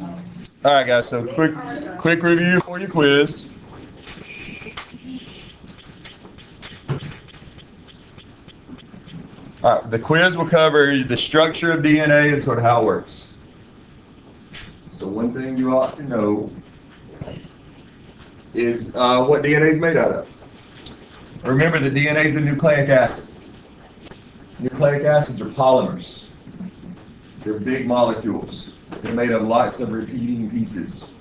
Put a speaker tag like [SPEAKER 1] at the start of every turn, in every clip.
[SPEAKER 1] All right, guys. So quick review for your quiz. All right, the quiz will cover the structure of DNA and sort of how it works. So one thing you ought to know is what DNA is made out of. Remember that DNA is a nucleic acid. Nucleic acids are polymers. They're big molecules. They're made of lots of repeating pieces.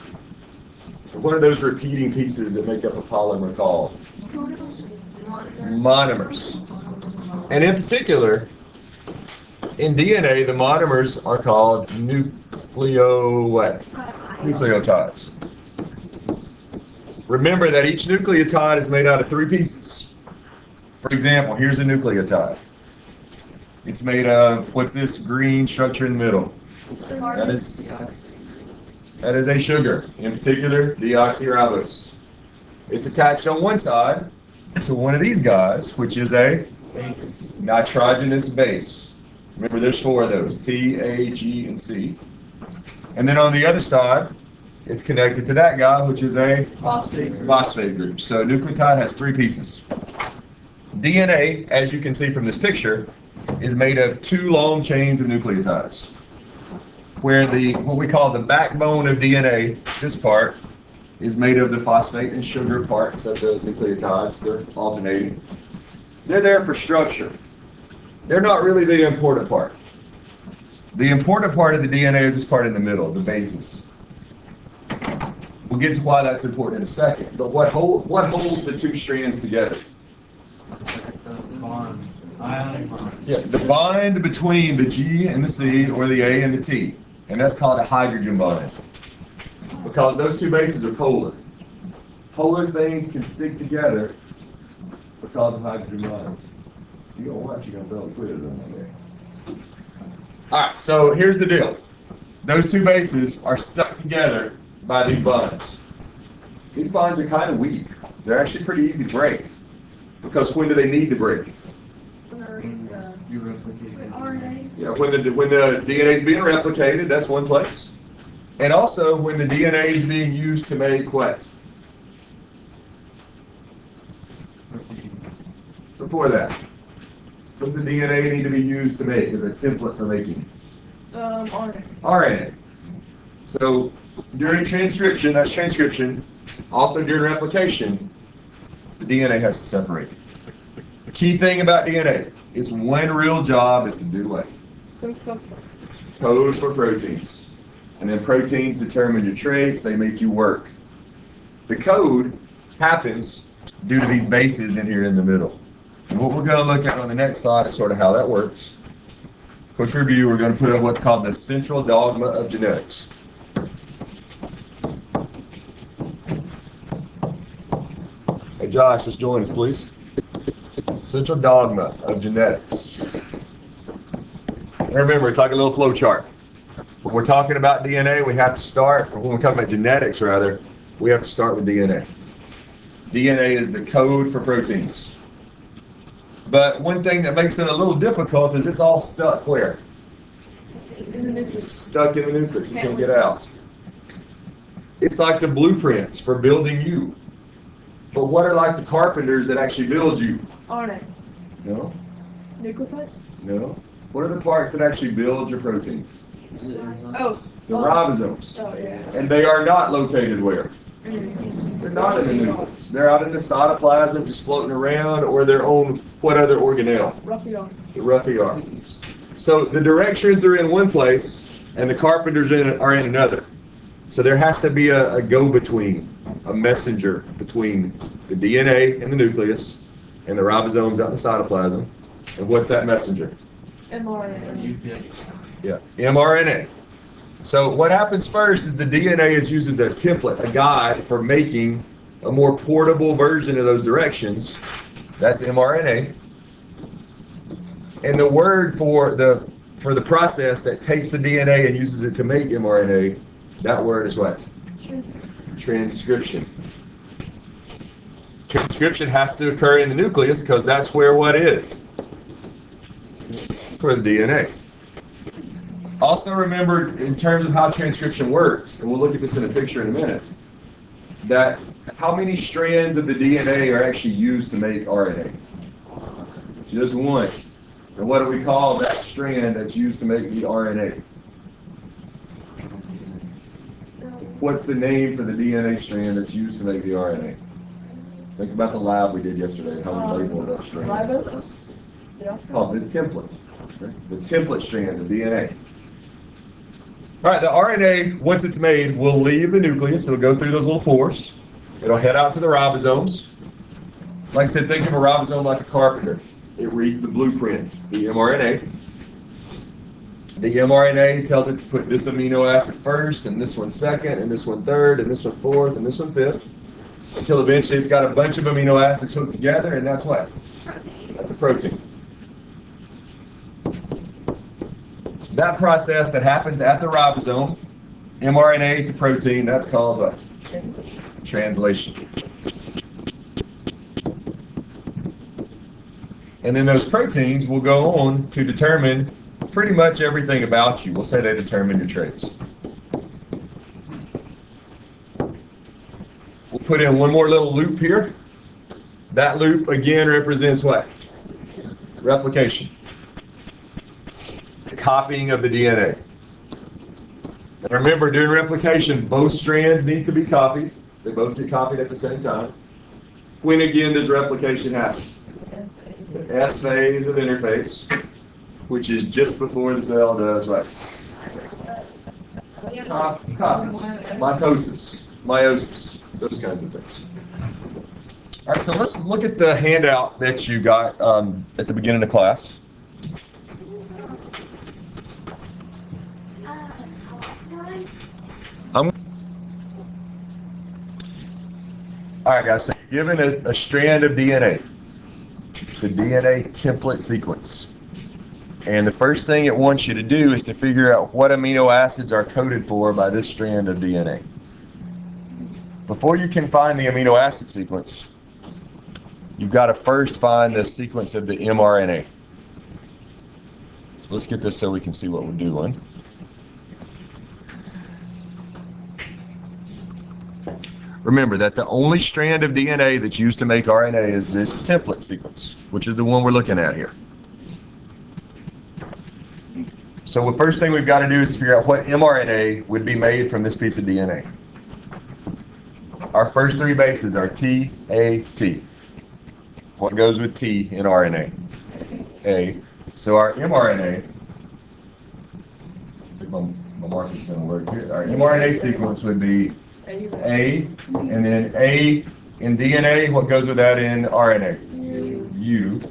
[SPEAKER 1] So what are those repeating pieces that make up a polymer called? Monomers. And in particular, in DNA, the monomers are called nucleotides. Remember that each nucleotide is made out of 3 pieces. For example, here's a nucleotide. It's made of, what's this green structure in the middle? That is a sugar, in particular, deoxyribose. It's attached on one side to one of these guys, which is a nitrogenous base. Remember, there's 4 of those, T, A, G, and C. And then on the other side, it's connected to that guy, which is a phosphate group. So a nucleotide has 3 pieces. DNA, as you can see from this picture, is made of 2 long chains of nucleotides, where what we call the backbone of DNA, this part, is made of the phosphate and sugar parts of the nucleotides. They're alternating. They're there for structure. They're not really the important part. The important part of the DNA is this part in the middle, the bases. We'll get to why that's important in a second. But what holds the 2 strands together? Yeah, the bond between the G and the C, or the A and the T. And that's called a hydrogen bond. Because those 2 bases are polar. Polar things can stick together because of hydrogen bonds. You're going to watch, you're going to throw the quiz on there. Alright, so here's the deal. Those 2 bases are stuck together by these bonds. These bonds are kind of weak. They're actually pretty easy to break. Because when do they need to break? Yeah, when the DNA is being replicated, that's one place. And also when the DNA is being used to make what? Before that. What does the DNA need to be used to make as a template for making?
[SPEAKER 2] RNA.
[SPEAKER 1] RNA. So during transcription, that's transcription. Also during replication, the DNA has to separate. The key thing about DNA is one real job is to do what? Code for proteins. And then proteins determine your traits, they make you work. The code happens due to these bases in here in the middle. And what we're going to look at on the next slide is sort of how that works. Quick review, we're going to put up what's called the central dogma of genetics. Hey Josh, just join us please. Central dogma of genetics. And remember, it's like a little flow chart. When we're talking about DNA, we have to start, or when we're talking about genetics rather, we have to start with DNA. DNA is the code for proteins. But one thing that makes it a little difficult is it's all stuck where?
[SPEAKER 2] In the nucleus.
[SPEAKER 1] It's stuck in the nucleus. You can't get out. It's like the blueprints for building you. But what are like the carpenters that actually build you?
[SPEAKER 2] RNA.
[SPEAKER 1] No.
[SPEAKER 2] Nucleotides?
[SPEAKER 1] No. What are the parts that actually build your proteins?
[SPEAKER 2] Oh.
[SPEAKER 1] The ribosomes.
[SPEAKER 2] Oh, yeah.
[SPEAKER 1] And they are not located where? They're not in the nucleus. They're out in the cytoplasm, just floating around, or their own, what other organelle?
[SPEAKER 2] Roughy R.
[SPEAKER 1] The roughy R. So the directions are in one place, and the carpenters are in another. So there has to be a go-between, a messenger between the DNA in the nucleus and the ribosomes out in the cytoplasm. And what's that messenger?
[SPEAKER 2] mRNA.
[SPEAKER 1] Yeah, mRNA. So what happens first is the DNA is used as a template, a guide for making a more portable version of those directions. That's mRNA. And the word for the process that takes the DNA and uses it to make mRNA, that word is what? Transcription. Transcription has to occur in the nucleus because that's where what is? For the DNA. Also remember, in terms of how transcription works, and we'll look at this in a picture in a minute, that how many strands of the DNA are actually used to make RNA? Just one. And what do we call that strand that's used to make the RNA? What's the name for the DNA strand that's used to make the RNA? Think about the lab we did yesterday, how we labeled that strand.
[SPEAKER 2] Ribose?
[SPEAKER 1] It's called the template. Okay? The template strand of DNA. All right, the RNA, once it's made, will leave the nucleus. It'll go through those little pores. It'll head out to the ribosomes. Like I said, think of a ribosome like a carpenter. It reads the blueprint, the mRNA. The mRNA tells it to put this amino acid first, and this one second, and this one third, and this one fourth, and this one fifth, until eventually it's got a bunch of amino acids hooked together, and that's what? That's a protein. That process that happens at the ribosome, mRNA to protein, that's called what? Translation. And then those proteins will go on to determine pretty much everything about you. We'll say they determine your traits. We'll put in one more little loop here. That loop again represents what? Replication. The copying of the DNA. And remember, during replication, both strands need to be copied. They both get copied at the same time. When again does replication happen? The S phase of interphase, which is just before the cell does what? Copies. Mitosis, meiosis, those kinds of things. All right, so let's look at the handout that you got at the beginning of class. All right, guys, so you're given a strand of DNA. The DNA template sequence. And the first thing it wants you to do is to figure out what amino acids are coded for by this strand of DNA. Before you can find the amino acid sequence, you've got to first find the sequence of the mRNA. So let's get this so we can see what we're doing. Remember that the only strand of DNA that's used to make RNA is the template sequence, which is the one we're looking at here. So the first thing we've got to do is to figure out what mRNA would be made from this piece of DNA. Our first three bases are T, A, T. What goes with T in RNA? A. So our mRNA, let's see if my marker's going to work here. Our mRNA sequence would be A, and then A in DNA, what goes with that in RNA? U,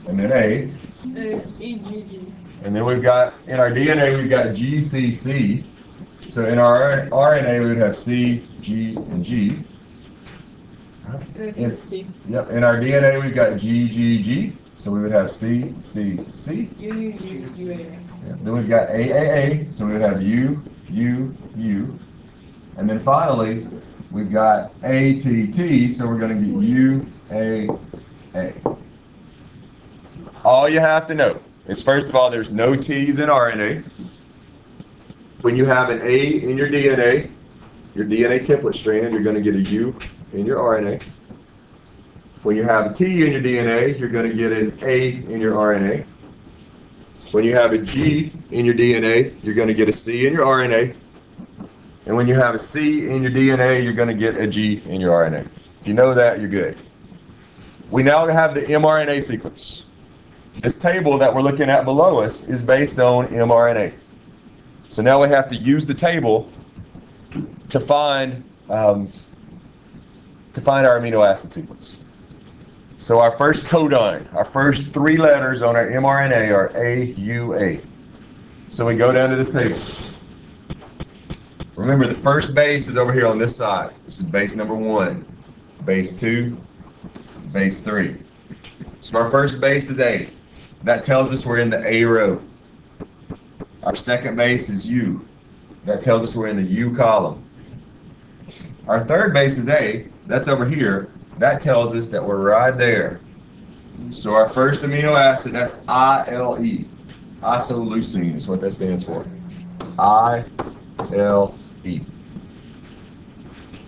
[SPEAKER 1] and then A. And then we've got, in our DNA, we've got G, C, C. So in our RNA, we would have C, G, and G. Yep, in our DNA, we've got G, G, G. So we would have C, C, C.
[SPEAKER 2] U, U, A.
[SPEAKER 1] Then we've got A, A, A. So we would have U, U, U. And then finally, we've got A, T, T, so we're going to get U, A, A. All you have to know is, first of all, there's no T's in RNA. When you have an A in your DNA template strand, you're going to get a U in your RNA. When you have a T in your DNA, you're going to get an A in your RNA. When you have a G in your DNA, you're going to get a C in your RNA. And when you have a C in your DNA, you're going to get a G in your RNA. If you know that, you're good. We now have the mRNA sequence. This table that we're looking at below us is based on mRNA. So now we have to use the table to find our amino acid sequence. So our first codon, our first three letters on our mRNA are A, U, A. So we go down to this table. Remember, the first base is over here on this side. This is base number 1, base 2, base 3. So our first base is A. That tells us we're in the A row. Our second base is U. That tells us we're in the U column. Our third base is A. That's over here. That tells us that we're right there. So our first amino acid, that's ILE. Isoleucine is what that stands for. I-L-E.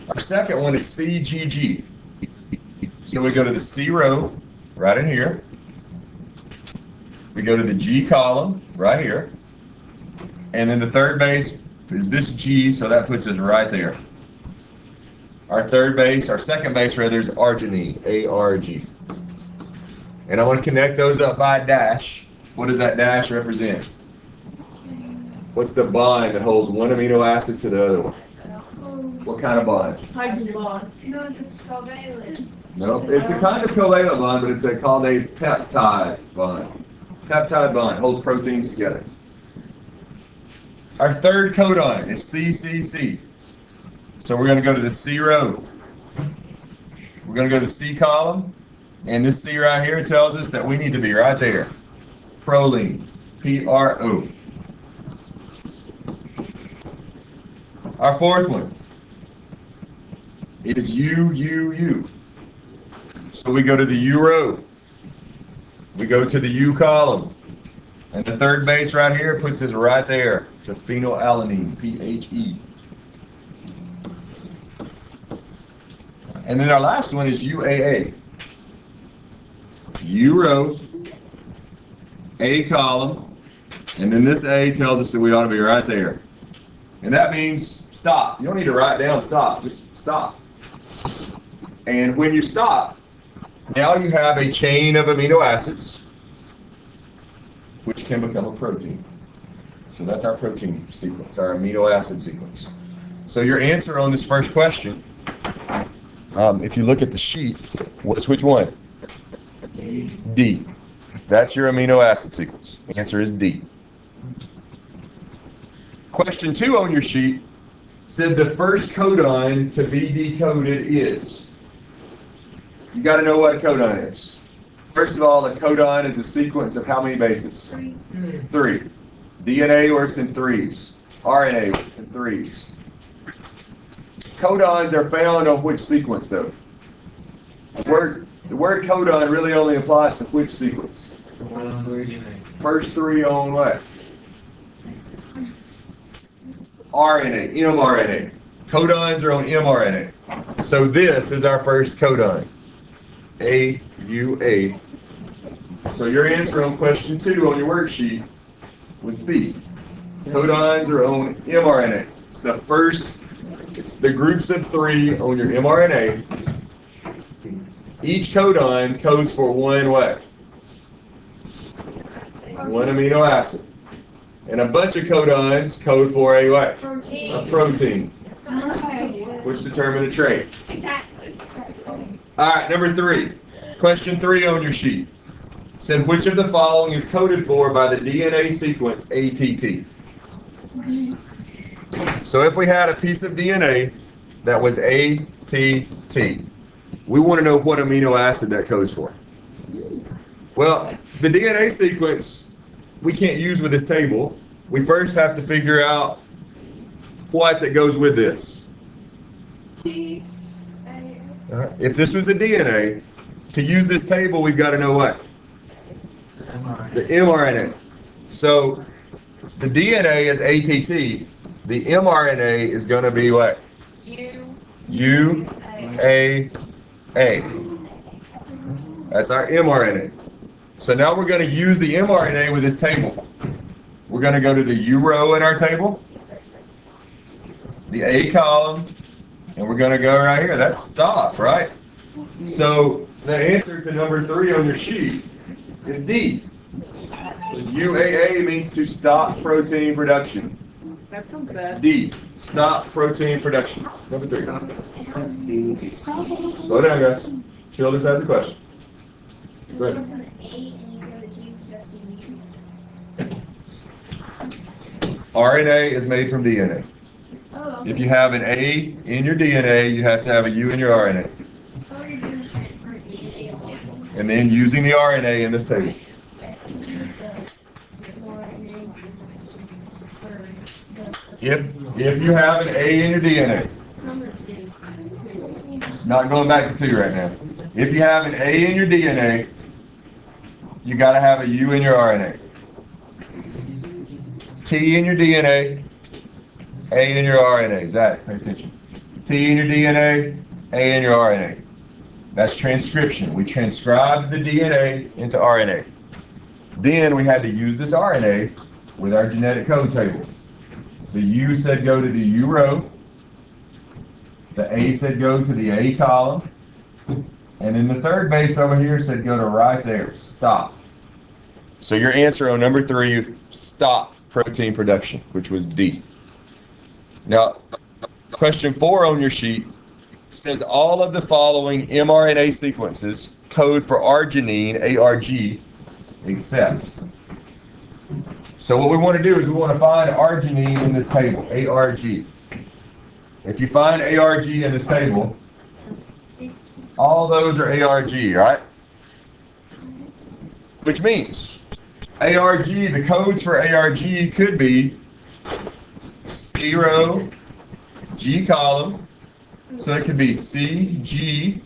[SPEAKER 1] Our second one is CGG. So we go to the C row, right in here. We go to the G column, right here. And then the third base is this G, so that puts us right there. Our second base rather, is arginine, A-R-G. And I want to connect those up by a dash. What does that dash represent? What's the bond that holds one amino acid to the other one? What kind of bond?
[SPEAKER 2] Hydrogen bond.
[SPEAKER 3] No, it's a covalent.
[SPEAKER 1] No, it's a kind of covalent bond, but it's called a peptide bond. Peptide bond holds proteins together. Our third codon is CCC. So we're going to go to the C row. We're going to go to the C column, and this C right here tells us that we need to be right there. Proline, P-R-O. Our fourth one is U. So we go to the U row. We go to the U column. And the third base right here puts us right there to phenylalanine, P-H-E. And then our last one is UAA. U row, A column, and then this A tells us that we ought to be right there. And that means stop. You don't need to write down stop, just stop. And when you stop, now you have a chain of amino acids, which can become a protein. So that's our protein sequence, our amino acid sequence. So your answer on this first question, if you look at the sheet, what's which one? D. That's your amino acid sequence. The answer is D. Question 2 on your sheet said the first codon to be decoded is. You got to know what a codon is. First of all, a codon is a sequence of how many bases? 3. DNA works in 3s. RNA works in 3s. Codons are found on which sequence, though? The word codon really only applies to which sequence? First 3 on what? RNA, mRNA. Codons are on mRNA. So this is our first codon. AUA. So your answer on question 2 on your worksheet was B. Codons are on mRNA. It's the groups of 3 on your mRNA. Each codon codes for one what? One amino acid. And a bunch of codons code for a what?
[SPEAKER 3] Protein.
[SPEAKER 1] A protein, which determine a trait.
[SPEAKER 3] Exactly.
[SPEAKER 1] All right, number 3. Question 3 on your sheet said which of the following is coded for by the DNA sequence ATT? So if we had a piece of DNA that was ATT, we want to know what amino acid that codes for. Well, the DNA sequence we can't use with this table. We first have to figure out what that goes with this. If this was a DNA, to use this table, we've got to know what? The mRNA. So the DNA is ATT. The mRNA is going to be what? UAA. That's our mRNA. So now we're going to use the mRNA with this table. We're going to go to the U row in our table, the A column, and we're going to go right here. That's stop, right? So the answer to number 3 on your sheet is D. UAA means to stop protein production.
[SPEAKER 2] That sounds bad.
[SPEAKER 1] D. Stop protein production. Number 3. Slow down, guys. Children have the question. Go ahead. RNA is made from DNA. If you have an A in your DNA, you have to have a U in your RNA. And then using the RNA in this table. If you have an A in your DNA, not going back to 2 right now. If you have an A in your DNA, you got to have a U in your RNA. T in your DNA, A in your RNA. Zach, pay attention. T in your DNA, A in your RNA. That's transcription. We transcribed the DNA into RNA. Then we had to use this RNA with our genetic code table. The U said go to the U row. The A said go to the A column. And then the third base over here said go to right there. Stop. So your answer on number 3, stop protein production, which was D. Now, question 4 on your sheet says all of the following mRNA sequences code for arginine, ARG, except. So what we want to do is we want to find arginine in this table, ARG. If you find ARG in this table, all those are ARG, right? Which means ARG, the codes for ARG could be C row, G column, so it could be C, G,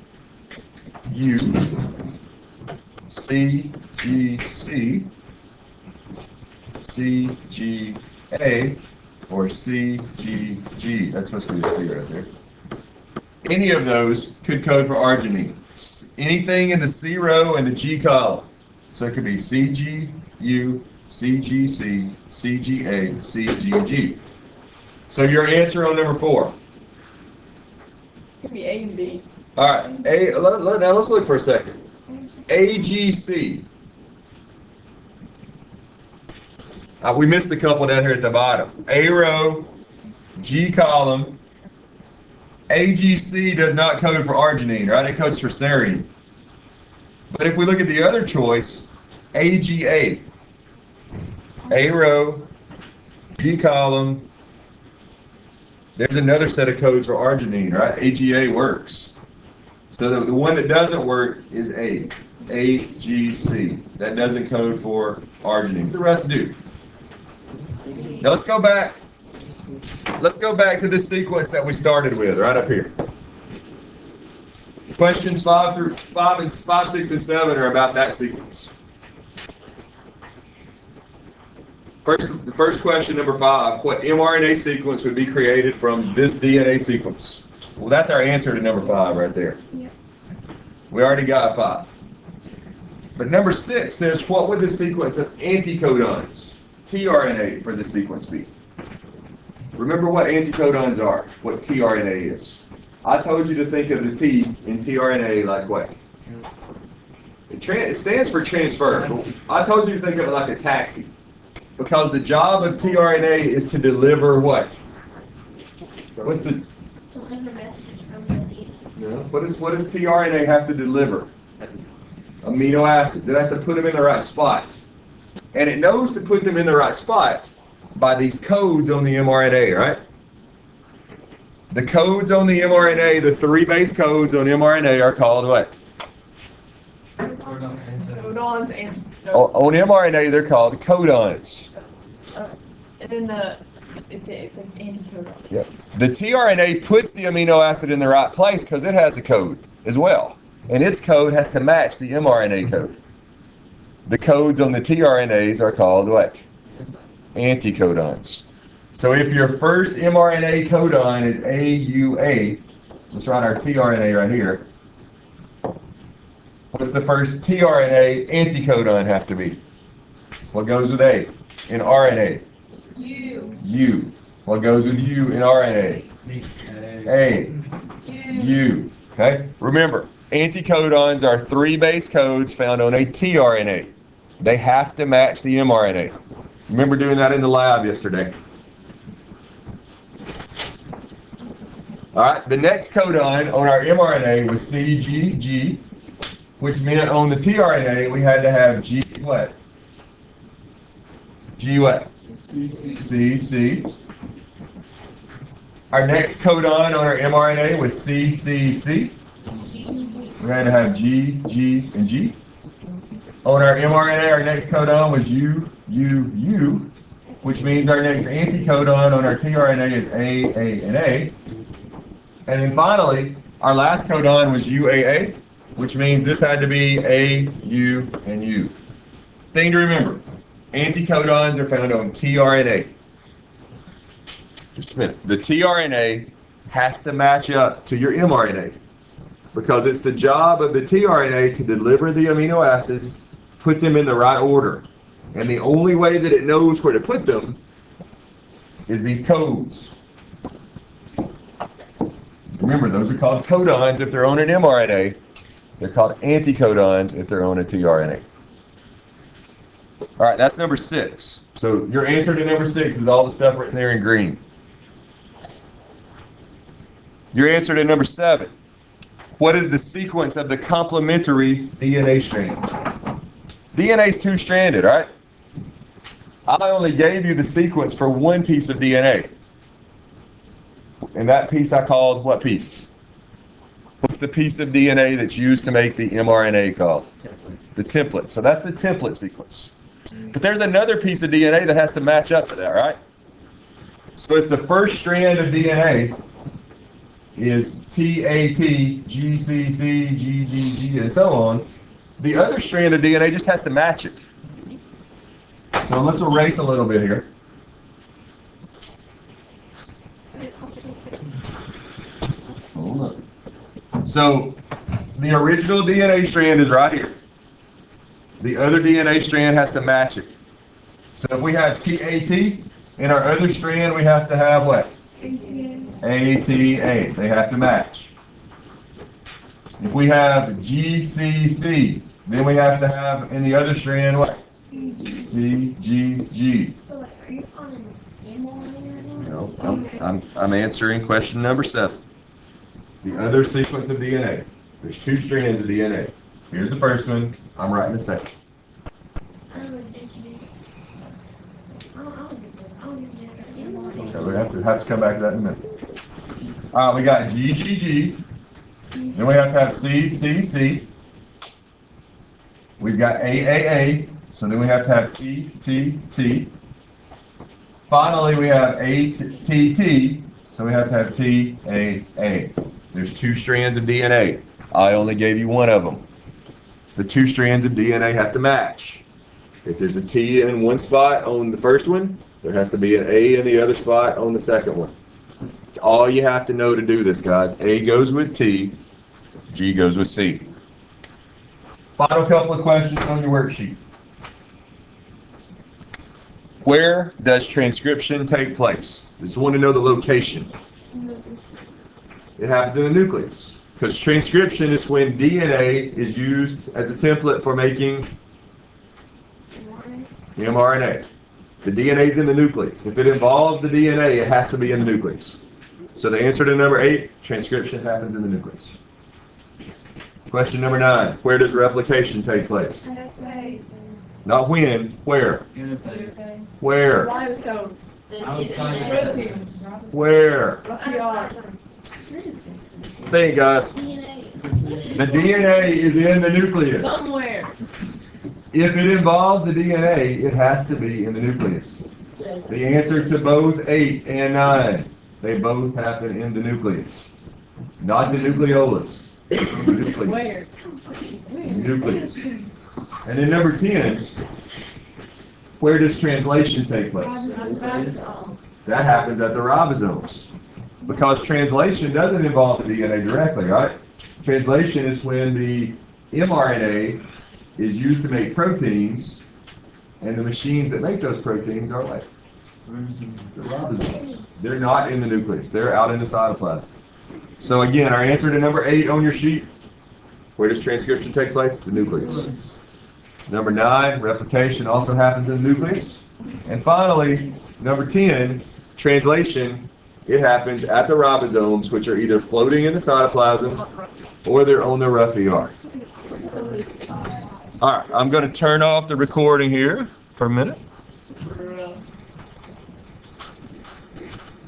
[SPEAKER 1] U, C, G, C, C, G, A, or C, G, G. That's supposed to be a C right there. Any of those could code for arginine. Anything in the C row and the G column. So it could be CG, U, CGC, CGA, CGG. So your answer on number 4.
[SPEAKER 2] Could be A and B.
[SPEAKER 1] All right. Now let's look for a second. AGC. We missed a couple down here at the bottom. A row, G column. AGC does not code for arginine, right? It codes for serine. But if we look at the other choice, AGA. A row, G column. There's another set of codes for arginine, right? AGA works. So the one that doesn't work is A. AGC. That doesn't code for arginine. The rest do. Now let's go back. Let's go back to this sequence that we started with, right up here. Questions 5, 6, and 7 are about that sequence. The first question, number 5, what mRNA sequence would be created from this DNA sequence? Well, that's our answer to number 5 right there.
[SPEAKER 3] Yep.
[SPEAKER 1] We already got 5. But number 6 says, what would the sequence of anticodons, tRNA, for the sequence be? Remember what anticodons are, what tRNA is. I told you to think of the T in tRNA like what? It stands for transfer. I told you to think of it like a taxi. Because the job of tRNA is to deliver what? What's the...
[SPEAKER 3] Deliver message from the lead.
[SPEAKER 1] No. What does tRNA have to deliver? Amino acids. It has to put them in the right spot. And it knows to put them in the right spot by these codes on the mRNA, right? The codes on the mRNA, the 3 base codes on mRNA are called what?
[SPEAKER 2] Codons and
[SPEAKER 1] On mRNA, they're called codons.
[SPEAKER 2] and then it's like anticodons.
[SPEAKER 1] Yep. The tRNA puts the amino acid in the right place because it has a code as well. And its code has to match the mRNA code. The codes on the tRNAs are called what? Anticodons. So if your first mRNA codon is AUA, let's write our tRNA right here. What's the first tRNA anticodon have to be? What goes with A in RNA?
[SPEAKER 3] U.
[SPEAKER 1] U. What goes with U in RNA? A. U. Okay? Remember, anticodons are 3 base codes found on a tRNA. They have to match the mRNA. Remember doing that in the lab yesterday. All right, the next codon on our mRNA was CGG, which meant on the tRNA we had to have G what? G what? CC. Our next codon on our mRNA was CCC. We had to have G, G, and G. On our mRNA, our next codon was U, which means our next anticodon on our tRNA is A, and A. And then finally, our last codon was UAA, which means this had to be A, U, and U. Thing to remember, anticodons are found on tRNA. just a minute. The tRNA has to match up to your mRNA because it's the job of the tRNA to deliver the amino acids, put them in the right order. And the only way that it knows where to put them is these codes. Remember, those are called codons if they're on an mRNA. They're called anticodons if they're on a tRNA. All right, that's number 6. So your answer to number 6 is all the stuff written there in green. Your answer to number 7. What is the sequence of the complementary DNA strand? DNA is two-stranded, right? I only gave you the sequence for one piece of DNA. And that piece I called what piece? What's the piece of DNA that's used to make the mRNA called? The template. So that's the template sequence. But there's another piece of DNA that has to match up to that, right? So if the first strand of DNA is TAT, GCC, GGG, and so on, the other strand of DNA just has to match it. So let's erase a little bit here. Hold on. So the original DNA strand is right here. The other DNA strand has to match it. So if we have TAT, in our other strand we have to have what? ATA. They have to match. If we have GCC, then we have to have in the other strand what? CGG.
[SPEAKER 3] So, like, are you on an mRNA right now?
[SPEAKER 1] No, I'm answering question number 7. The other sequence of DNA. There's 2 strands of DNA. Here's the first one. I'm writing the second.
[SPEAKER 3] I don't know what you do. I don't get the mRNA.
[SPEAKER 1] Okay, we have to come back to that in a minute. All right, we got GGG. Then we have to have CCC. We've got AAA. So then we have to have TTT. Finally, we have ATT. So we have to have TAA. There's 2 strands of DNA. I only gave you one of them. The 2 strands of DNA have to match. If there's a T in one spot on the first one, there has to be an A in the other spot on the second one. It's all you have to know to do this, guys. A goes with T, G goes with C. Final couple of questions on your worksheet. Where does transcription take place? Just want to know the location. It happens in the nucleus. Because transcription is when DNA is used as a template for making mRNA. The DNA is in the nucleus. If it involves the DNA, it has to be in the nucleus. So the answer to number 8, transcription happens in the nucleus. Question number 9, where does replication take place? Not when, where? Where?
[SPEAKER 2] Ribosomes.
[SPEAKER 3] Proteins.
[SPEAKER 1] Where?
[SPEAKER 2] RPR.
[SPEAKER 1] Think, guys.
[SPEAKER 3] DNA.
[SPEAKER 1] The DNA is in the nucleus.
[SPEAKER 2] Somewhere.
[SPEAKER 1] If it involves the DNA, it has to be in the nucleus. The answer to both 8 and 9, they both happen in the nucleus. Not the nucleolus. The nucleus.
[SPEAKER 2] Where?
[SPEAKER 1] Nucleus. And then number 10, where does translation take place? That happens at the ribosomes. Because translation doesn't involve the DNA directly, right? Translation is when the mRNA is used to make proteins, and the machines that make those proteins are like the ribosomes. They're not in the nucleus. They're out in the cytoplasm. So again, our answer to number 8 on your sheet, where does transcription take place? The nucleus. Number 9, replication also happens in the nucleus. And finally, number 10, translation, it happens at the ribosomes, which are either floating in the cytoplasm or they're on the rough ER. All right, I'm going to turn off the recording here for a minute.